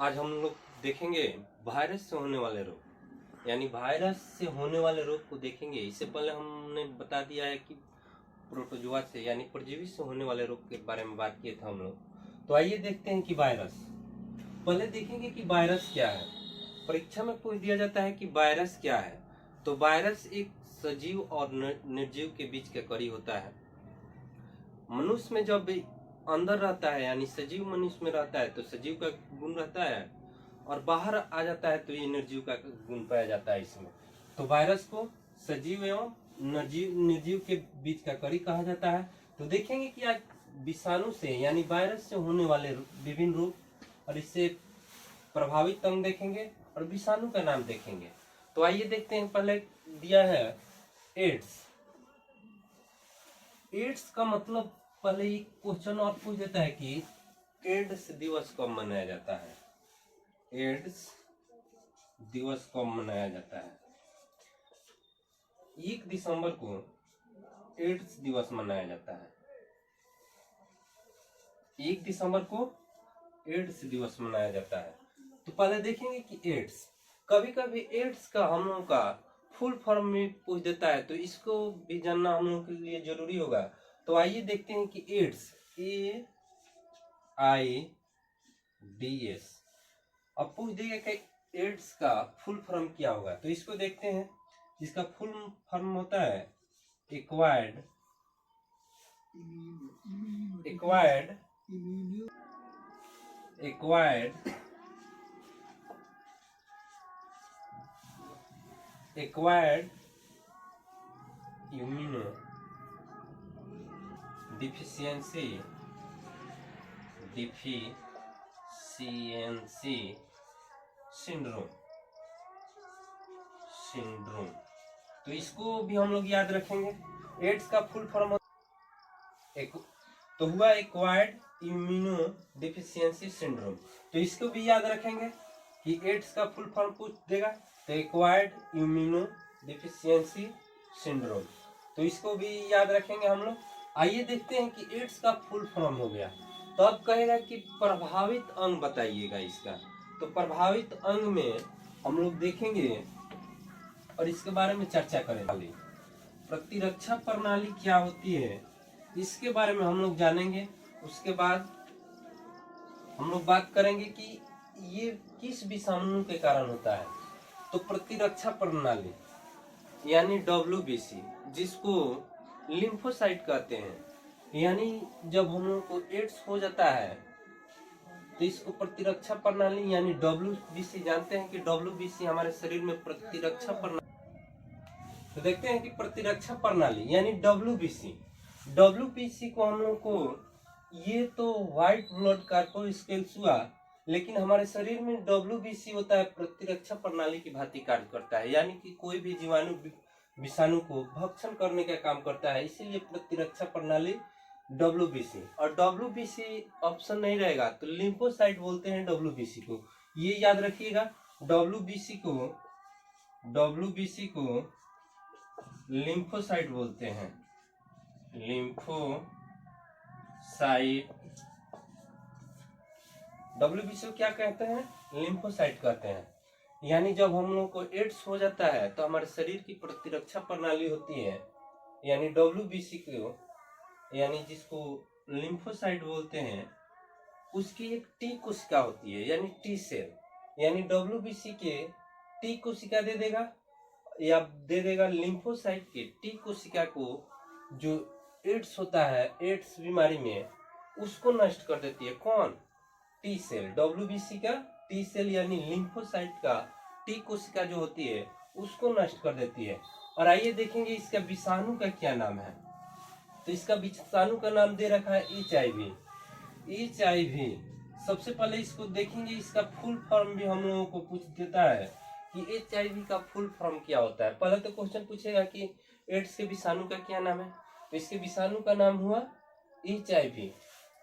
आज हम लोग देखेंगे वायरस से होने वाले रोग, यानी वायरस से होने वाले रोग को देखेंगे। इससे पहले हमने बता दिया है कि प्रोटोजोआ से यानी परजीवी से होने वाले रोग के बारे में बात किए थे हम लोग। तो आइए देखते हैं कि वायरस, पहले देखेंगे कि वायरस क्या है। परीक्षा में पूछ दिया जाता है कि वायरस क्या है। तो वायरस एक सजीव और निर्जीव के बीच का कड़ी होता है। मनुष्य में जब अंदर रहता है यानी सजीव मनुष्य में रहता है तो सजीव का गुण रहता है, और बाहर आ जाता है तो ये निर्जीव का गुण पाया जाता है इसमें। तो वायरस को सजीव एवं निर्जीव के बीच का कड़ी कहा जाता है। तो देखेंगे कि आज विषाणु से यानी वायरस से होने वाले विभिन्न रोग और इससे प्रभावित अंग देखेंगे और विषाणु का नाम देखेंगे। तो आइए देखते हैं। पहले दिया है एड्स। एड्स का मतलब पहले एक क्वेश्चन और पूछ देता है कि एड्स दिवस कब मनाया जाता है। एड्स दिवस कब मनाया जाता है? 1 दिसंबर को एड्स दिवस मनाया जाता है। 1 दिसंबर को एड्स दिवस मनाया जाता है। तो पहले देखेंगे कि एड्स, कभी कभी एड्स का हम लोगों का फुल फॉर्म में पूछ देता है, तो इसको भी जानना हम लोगों के लिए जरूरी होगा। तो आइए देखते हैं कि एड्स, AIDS, अब पूछ देगा कि एड्स का फुल फॉर्म क्या होगा। तो इसको देखते हैं। इसका फुल फॉर्म होता है एक्वायर्ड इम्यूनो डिफिशियंसी सिंड्रोम। तो इसको भी हम लोग याद रखेंगे। एड्स का फुल फॉर्म तो हुआ एक्वायर्ड इम्यूनो डिफिशियंसी सिंड्रोम। तो इसको भी याद रखेंगे कि एड्स का फुल फॉर्म पूछ देगा तो एक्वायर्ड इम्यूनो डिफिशियंसी सिंड्रोम। तो इसको भी याद रखेंगे हम लोग। आइए देखते हैं कि एड्स का फुल फॉर्म हो गया। तो अब कहेगा कि प्रभावित अंग बताइएगा इसका। तो प्रभावित अंग में हम लोग देखेंगे और इसके बारे में चर्चा करेंगे। प्रतिरक्षा प्रणाली क्या होती है इसके बारे में हम लोग जानेंगे। उसके बाद हम लोग बात करेंगे कि ये किस विषाणु के कारण होता है। तो प्रतिरक्षा प्रणाली यानी WBC, जिसको लिम्फोसाइट कहते हैं, यानी जब हम लोग को एड्स हो जाता है तो इसको प्रतिरक्षा प्रणाली यानी WBC, जानते हैं कि WBC हमारे शरीर में प्रतिरक्षा प्रणाली। तो देखते हैं कि प्रतिरक्षा प्रणाली यानी WBC को हम लोग को, ये तो व्हाइट ब्लड कार्पोस्केल्स हुआ, लेकिन हमारे शरीर में WBC होता है प्रतिरक्षा प्रणाली की भांति कार्य करता है, यानी कि कोई भी जीवाणु विषाणु को भक्षण करने का काम करता है, इसीलिए प्रतिरक्षा प्रणाली WBC। और WBC ऑप्शन नहीं रहेगा तो लिम्फोसाइट बोलते हैं WBC को, ये याद रखिएगा। WBC को लिम्फोसाइट बोलते हैं। लिम्फोसाइट, WBC को क्या कहते हैं? लिम्फोसाइट कहते हैं। यानी जब हम लोग को एड्स हो जाता है तो हमारे शरीर की प्रतिरक्षा प्रणाली होती है यानी WBC को, यानी जिसको लिम्फोसाइट बोलते हैं, उसकी एक टी कोशिका होती है यानी टी सेल, यानी WBC के टी कोशिका दे देगा या दे देगा लिम्फोसाइट के टी कोशिका को, जो एड्स होता है, एड्स बीमारी में उसको नष्ट कर देती है। कौन? T cell. WBC का टी सेल यानी लिम्फोसाइट का टी कोशिका जो होती है उसको नष्ट कर देती है। और आइए देखेंगे इसका विषाणु का क्या नाम है। तो इसका विषाणु का नाम दे रखा है HIV। सबसे पहले इसको देखेंगे, इसका फुल फॉर्म भी हम लोगों को पूछ देता है कि HIV का फुल फॉर्म क्या होता है। पहले तो क्वेश्चन पूछेगा कि एड्स के विषाणु का क्या नाम है, तो इसके विषाणु का नाम हुआ HIV।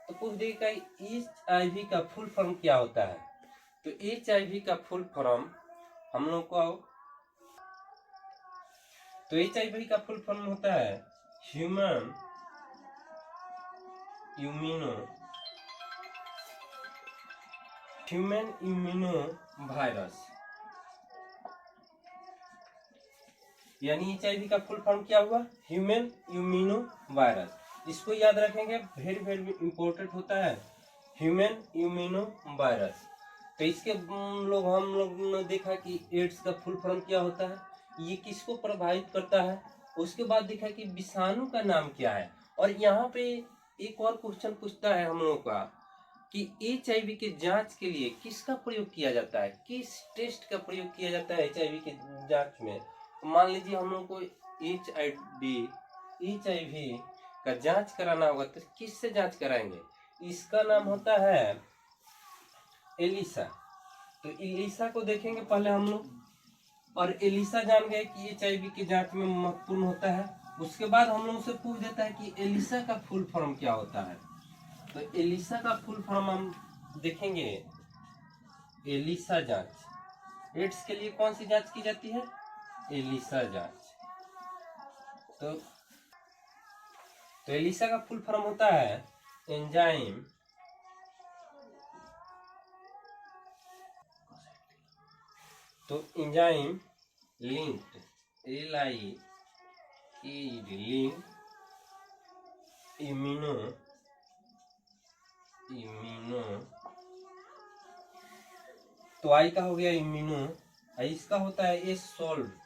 तो पूछ देगा HIV का फुल फॉर्म क्या होता है। तो HIV का फुल फॉर्म हम लोग को, तो HIV का फुल फॉर्म होता है human immuno human immuno virus, यानी HIV का फुल फॉर्म क्या हुआ? Human immuno virus. इसको याद रखेंगे, वेरी वेरी इंपॉर्टेंट होता है ह्यूमन इम्यूनो वायरस। तो इसके हम लोग ने देखा कि एड्स का फुल फॉर्म क्या होता है, ये किसको प्रभावित करता है। उसके बाद देखा कि विषाणु का नाम क्या है। और यहाँ पे एक और क्वेश्चन पूछता है हम लोगों का कि HIV के जांच के लिए किसका प्रयोग किया जाता है, किस टेस्ट का प्रयोग किया जाता है HIV के जांच में। मान लीजिए हम लोग को HIV का जांच कराना होगा तो किससे जांच कराएंगे? इसका नाम होता है एलिसा। तो एलिसा को देखेंगे पहले हम लोग, और एलिसा जान गए कि HIV की जांच में महत्वपूर्ण होता है। उसके बाद हम लोग से पूछ देता है कि एलिसा का फुल फॉर्म क्या होता है। तो एलिसा का फुल फॉर्म हम देखेंगे, एलिसा जांच। एड्स के लिए कौन सी जांच की जाती है? एलिसा जांच। तो एलिसा का फुल फॉर्म होता है एंजाइम लिंक्ड, लिंक्ड इम्यूनो तो आई का हो गया इम्यूनो, इसका होता है ये सॉल्वेंट।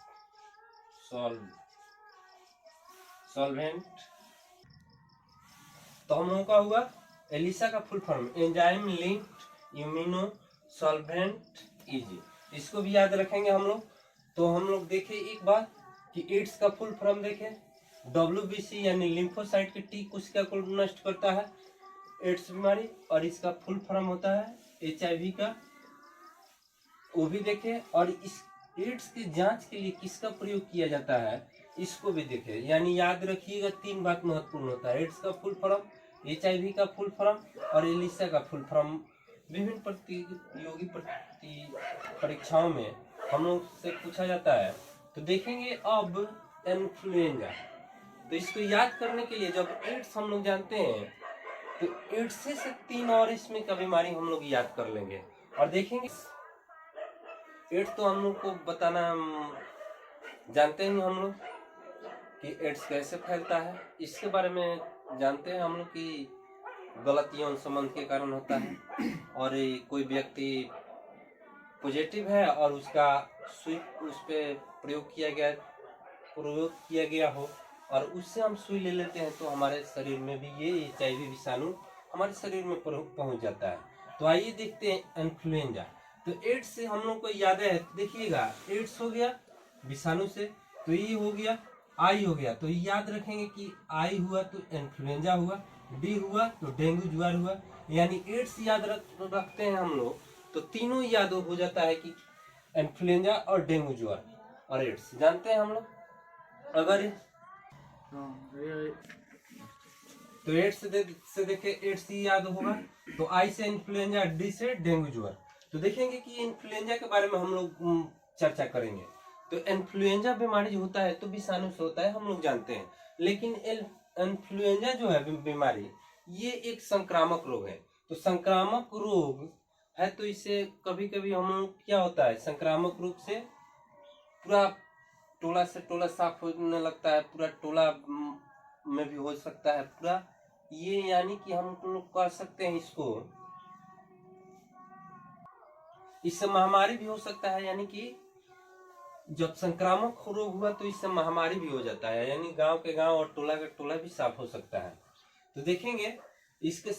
तो हम लोगों का हुआ एलिसा का full form enzyme linked immuno solvent is. इसको भी याद रखेंगे हम लोग। तो हम लोग देखें एक बार कि एड्स का फुल फॉर्म देखें, WBC यानी लिम्फोसाइट के टी कोशिका को नष्ट करता है एड्स बीमारी, और इसका फुल फॉर्म होता है HIV का, वो भी देखें। और इस एड्स की जांच के लिए किसका प्रयोग किया जाता है इसको भी देखें। यानी याद रखिएगा 3 बात महत्वपूर्ण होता है, एड्स का फुल फॉर्म, HIV का फुल फॉर्म और एलिसा का फुल फॉर्म। विभिन्न प्रतियोगी परीक्षाओं में हम लोग से पूछा जाता है। तो देखेंगे अब इन्फ्लुएंजा। तो इसको याद करने के लिए जब एड्स हम लोग जानते हैं तो एड्स से 3 और इसमें का बीमारी हम लोग याद कर लेंगे और देखेंगे। एड्स तो हम लोग को बताना जानते हैं हम लोग कि एड्स कैसे फैलता है, इसके बारे में जानते हैं हम लोग कि गलत यौन संबंध के कारण होता है। और कोई व्यक्ति पॉजिटिव है और उसका सुई उस पर प्रयोग किया गया हो और उससे हम सुई ले लेते हैं तो हमारे शरीर में भी ये HIV विषाणु हमारे शरीर में पहुंच जाता है। तो आइए देखते हैं इन्फ्लुएंजा। तो एड्स से हम लोग को याद है, देखिएगा एड्स हो गया विषाणु से, तो ये हो गया आई हो गया, तो याद रखेंगे कि आई हुआ तो इन्फ्लुएंजा हुआ, डी हुआ तो डेंगू जुआर हुआ। यानी एड्स याद रखते हैं हम लोग तो तीनों याद हो जाता है कि इन्फ्लुएंजा और डेंगू जुआर और एड्स जानते हैं हम लोग। अगर तो एड्स से देखे एड्स ही याद होगा, तो आई से इन्फ्लुएंजा, डी से डेंगू जुआर। तो देखेंगे कि इन्फ्लुएंजा के बारे में हम लोग चर्चा करेंगे। तो इन्फ्लुएंजा बीमारी जो होता है तो विषाणु से होता है हम लोग जानते हैं, लेकिन इन्फ्लुएंजा जो है बीमारी ये एक संक्रामक रोग है। तो संक्रामक रोग है तो इससे कभी कभी हम लोग क्या होता है, संक्रामक रोग से पूरा टोला से टोला साफ होने लगता है, पूरा टोला में भी हो सकता है पूरा ये, यानी कि हम लोग कह सकते हैं इससे महामारी भी हो सकता है। यानी कि जब संक्रामक रोग हुआ तो इससे महामारी भी हो जाता है, यानी गांव के गांव और टोला का टोला भी साफ हो सकता है। तो देखेंगे इसके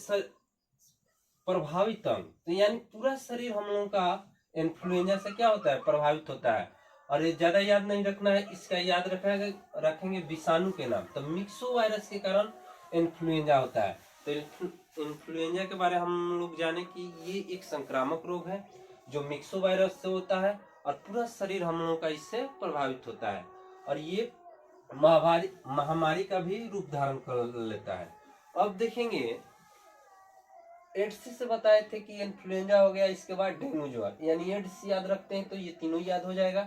प्रभावित अंग, तो यानी पूरा शरीर हम लोगों का इन्फ्लुएंजा से क्या होता है, प्रभावित होता है। और ये ज्यादा याद नहीं रखना है, इसका याद रखेंगे विषाणु के नाम। तो मिक्सो वायरस के कारण इन्फ्लुएंजा होता है। तो इन्फ्लुएंजा के बारे में हम लोग जाने कि ये एक संक्रामक रोग है जो मिक्सो वायरस से होता है और पूरा शरीर हम लोगों का इससे प्रभावित होता है और ये महामारी का भी रूप धारण कर लेता है। अब देखेंगे एड्स से बताए थे कि इन्फ्लुएंजा हो गया, इसके बाद डेंगू ज्वर, यानी एड्स याद रखते हैं तो ये तीनों याद हो जाएगा।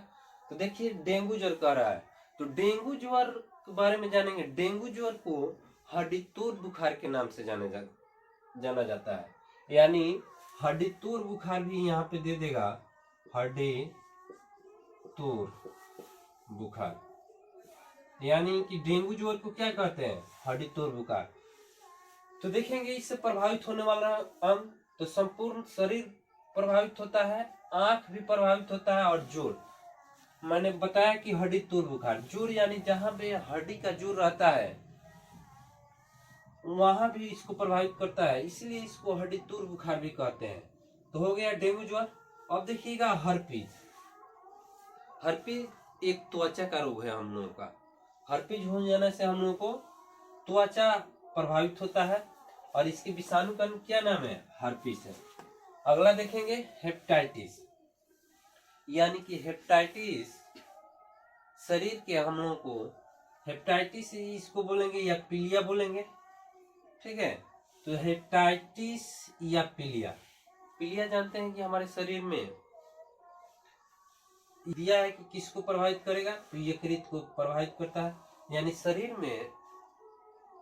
तो देखिए डेंगू ज्वर कह रहा है, तो डेंगू ज्वर के बारे में जानेंगे। डेंगू ज्वर को हड्डी तोड़ बुखार के नाम से जाना जाता है, यानी हड्डी तोड़ बुखार भी यहाँ पे दे देगा, हड्डी तोड़ बुखार। यानी कि डेंगू ज्वर को क्या कहते हैं, हड्डी तोड़ बुखार। तो देखेंगे इससे प्रभावित होने वाला अंग, तो संपूर्ण शरीर प्रभावित होता है, आंख भी प्रभावित होता है, और जोड़ मैंने बताया कि हड्डी तोड़ बुखार। जोड़ यानी जहां पे हड्डी का जोड़ रहता है वहां भी इसको प्रभावित करता है, इसलिए इसको हड्डी तोड़ बुखार भी कहते हैं। तो हो गया डेंगू ज्वर। अब देखिएगा हर्पीज। हर्पीज एक त्वचा का रोग है हम लोगों का। हर्पीज हो जाने से हम लोगों को त्वचा प्रभावित होता है, और इसके विषाणु का क्या नाम है, हर्पीस है। अगला देखेंगे हेपेटाइटिस। यानी कि हेपेटाइटिस शरीर के हम लोगों को हेपेटाइटिस इसको बोलेंगे या पीलिया बोलेंगे, ठीक है। तो हेपेटाइटिस या पीलिया, पीलिया जानते हैं कि हमारे शरीर में दिया है कि किसको प्रभावित करेगा, तो यकृत को प्रभावित करता है। यानी शरीर में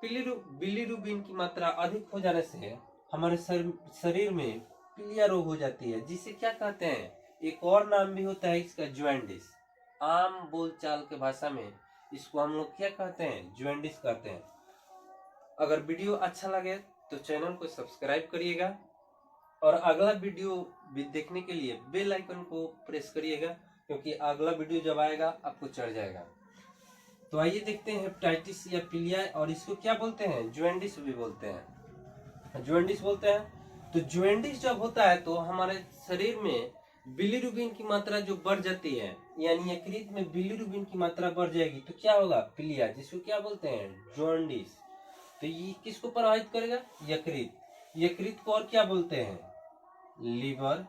बिलीरुबिन की मात्रा अधिक हो जाने से हमारे शरीर में पीलिया रोग हो जाती है, जिसे क्या कहते हैं, एक और नाम भी होता है इसका, ज्वेंडिस। आम बोलचाल के भाषा में इसको हम लोग क्या कहते हैं, ज्वेंडिस कहते हैं। अगर वीडियो अच्छा लगे तो चैनल को सब्सक्राइब करिएगा, और अगला वीडियो भी देखने के लिए बेल आइकन को प्रेस करिएगा, क्योंकि अगला वीडियो जब आएगा आपको चढ़ जाएगा। तो आइए देखते हैं हेपेटाइटिस या पीलिया, और इसको क्या बोलते हैं, ज्वेंडिस भी बोलते हैं, ज्वेंडिस बोलते हैं। तो ज्वेंडिस जब होता है तो हमारे शरीर में बिलीरुबिन की मात्रा जो बढ़ जाती है, यानी यकृत में बिलीरुबिन की मात्रा बढ़ जाएगी, तो क्या होगा, पीलिया, जिसको क्या बोलते हैं, जॉन्डिस। तो ये किसको प्रभावित करेगा, यकृत। यकृत को और क्या बोलते हैं, लीवर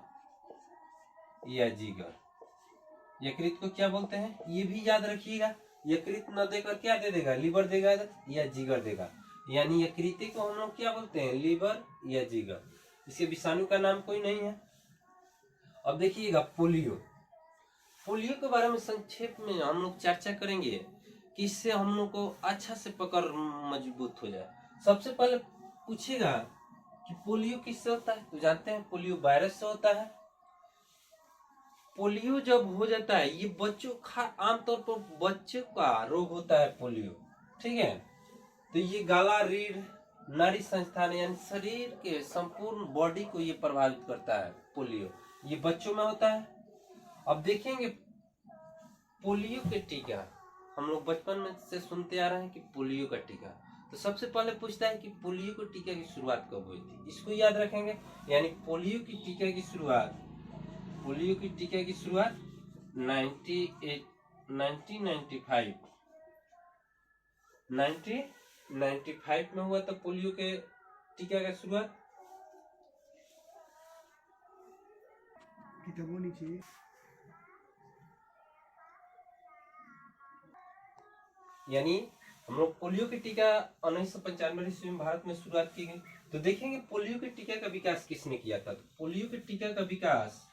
या जिगर। यकृत को क्या बोलते हैं, ये भी याद रखिएगा। यकृत न देकर क्या दे देगा, लीवर देगा या जिगर देगा। यानी यकृत को हम लोग क्या बोलते हैं, लीवर या जिगर। इसके विषाणु का नाम कोई नहीं है। अब देखिएगा पोलियो। पोलियो के बारे में संक्षेप में हम लोग चर्चा करेंगे कि इससे हम लोग को अच्छा से पकड़ मजबूत हो जाए। सबसे पहले पूछेगा कि पोलियो किससे होता है, तो जानते हैं पोलियो वायरस से होता है। पोलियो जब हो जाता है, ये बच्चों का आमतौर पर बच्चों का रोग होता है पोलियो, ठीक है। तो ये गला, रीढ़, नाड़ी संस्थान यानी शरीर के संपूर्ण बॉडी को ये प्रभावित करता है पोलियो, ये बच्चों में होता है। अब देखेंगे पोलियो के टीका, हम लोग बचपन में से सुनते आ रहे हैं कि पोलियो का टीका। तो सबसे पहले पूछता है कि पोलियो के टीका की शुरुआत कब हुई थी, इसको याद रखेंगे। यानी पोलियो की टीका की शुरुआत 1995 में हुआ था, पोलियो के टीका का शुरुआत। यानी हम लोग पोलियो के टीका 1995 ईस्वी में भारत में शुरुआत की गई। तो देखेंगे पोलियो के टीका का विकास किसने किया था। तो पोलियो के टीका का विकास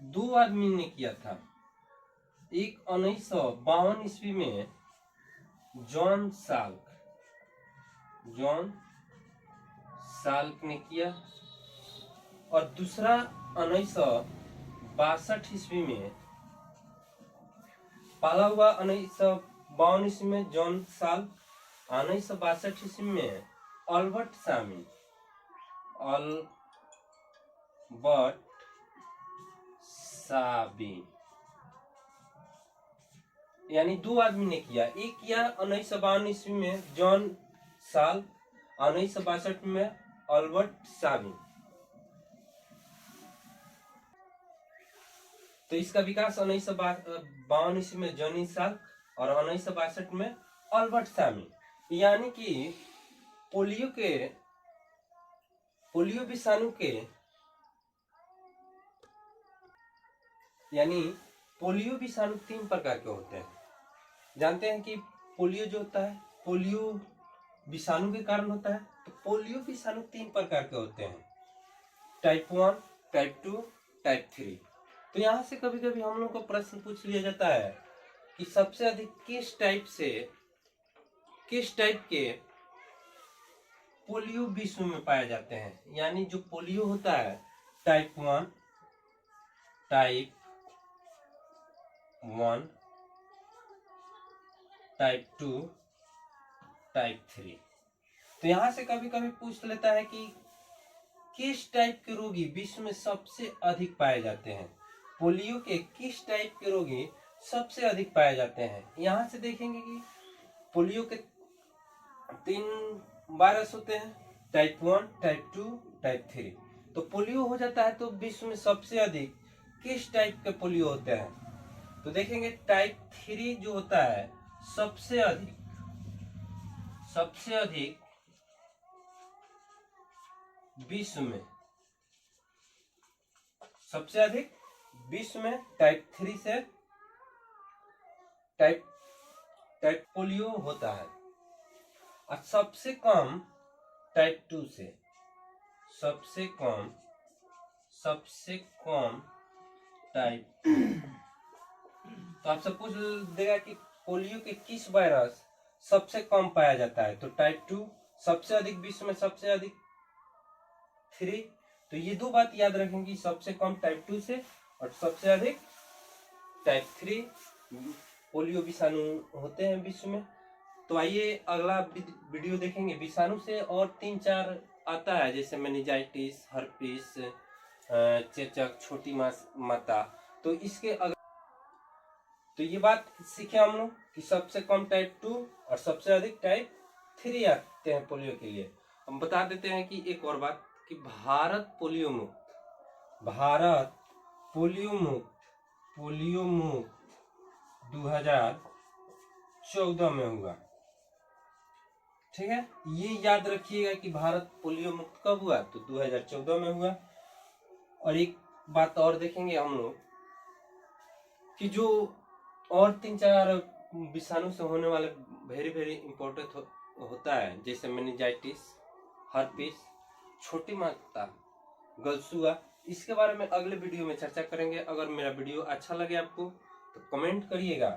2 आदमी ने किया था। एक 1952 ईस्वी में जॉन साल्क ने किया, और दूसरा 1962 ईस्वी में पाला हुआ। 1952 ईस्वी में जॉन साल्क, 1962 ईस्वी में अल्बर्ट साबिन, यानी 2 आदमी ने किया। एक किया 1952 ईस्वी में जॉन साल्क, 1962 में अल्बर्ट साबिन। तो इसका विकास 1952 ईस्वी में जॉनी साल्क और 1962 में अल्बर्ट साबिन। यानी कि पोलियो विषाणु के, यानी पोलियो विषाणु 3 प्रकार के होते हैं। जानते हैं कि पोलियो जो होता है, पोलियो विषाणु के कारण होता है। तो पोलियो विषाणु 3 प्रकार के होते हैं, टाइप 1, टाइप 2, टाइप 3। तो यहाँ से कभी कभी हम लोग को प्रश्न पूछ लिया जाता है कि सबसे अधिक किस टाइप के पोलियो विश्व में पाए जाते हैं। यानी जो पोलियो होता है टाइप 1, टाइप 2, टाइप 3। तो यहां से कभी कभी पूछ लेता है कि किस टाइप के रोगी विश्व में सबसे अधिक पाए जाते हैं। पोलियो के किस टाइप के रोगी सबसे अधिक पाए जाते हैं। यहां से देखेंगे कि पोलियो के 3 वायरस होते हैं, टाइप 1, टाइप 2, टाइप 3। तो पोलियो हो जाता है तो विश्व में सबसे अधिक किस टाइप के पोलियो होते हैं। तो देखेंगे टाइप 3 जो होता है सबसे अधिक विश्व में, सबसे अधिक विश्व में टाइप 3 से टाइप पोलियो होता है। और सबसे कम टाइप 2 से, सबसे कम टाइप। तो आपसे पूछ देगा कि पोलियो के किस वायरस सबसे कम पाया जाता है। तो टाइप 2 सबसे अधिक विश्व में, सबसे अधिक 3। तो ये दो बात याद रखेंगे, सबसे कम टाइप 2 से और सबसे अधिक टाइप 3 पोलियो विषाणु होते हैं विश्व में। तो आइए अगला वीडियो देखेंगे विषाणु से और 3-4 आता है, जैसे मेनिंजाइटिस, हर्पिस, चेचक, छोटी माता। तो इसके तो ये बात सीखे हम लोग कि सबसे कम टाइप 2 और सबसे अधिक टाइप 3 आते हैं पोलियो के लिए। हम बता देते हैं कि एक और बात कि भारत पोलियो मुक्त 2014 में हुआ। ठीक है, ये याद रखिएगा कि भारत पोलियो मुक्त कब हुआ, तो 2014 में हुआ। और एक बात और देखेंगे हम लोग कि जो और 3-4 विषाणु से होने वाले वेरी इंपॉर्टेंट होता है, जैसे मेनिंजाइटिस, हर्पिस, छोटी माता, गलसुआ। इसके बारे में अगले वीडियो में चर्चा करेंगे। अगर मेरा वीडियो अच्छा लगे आपको तो कमेंट करिएगा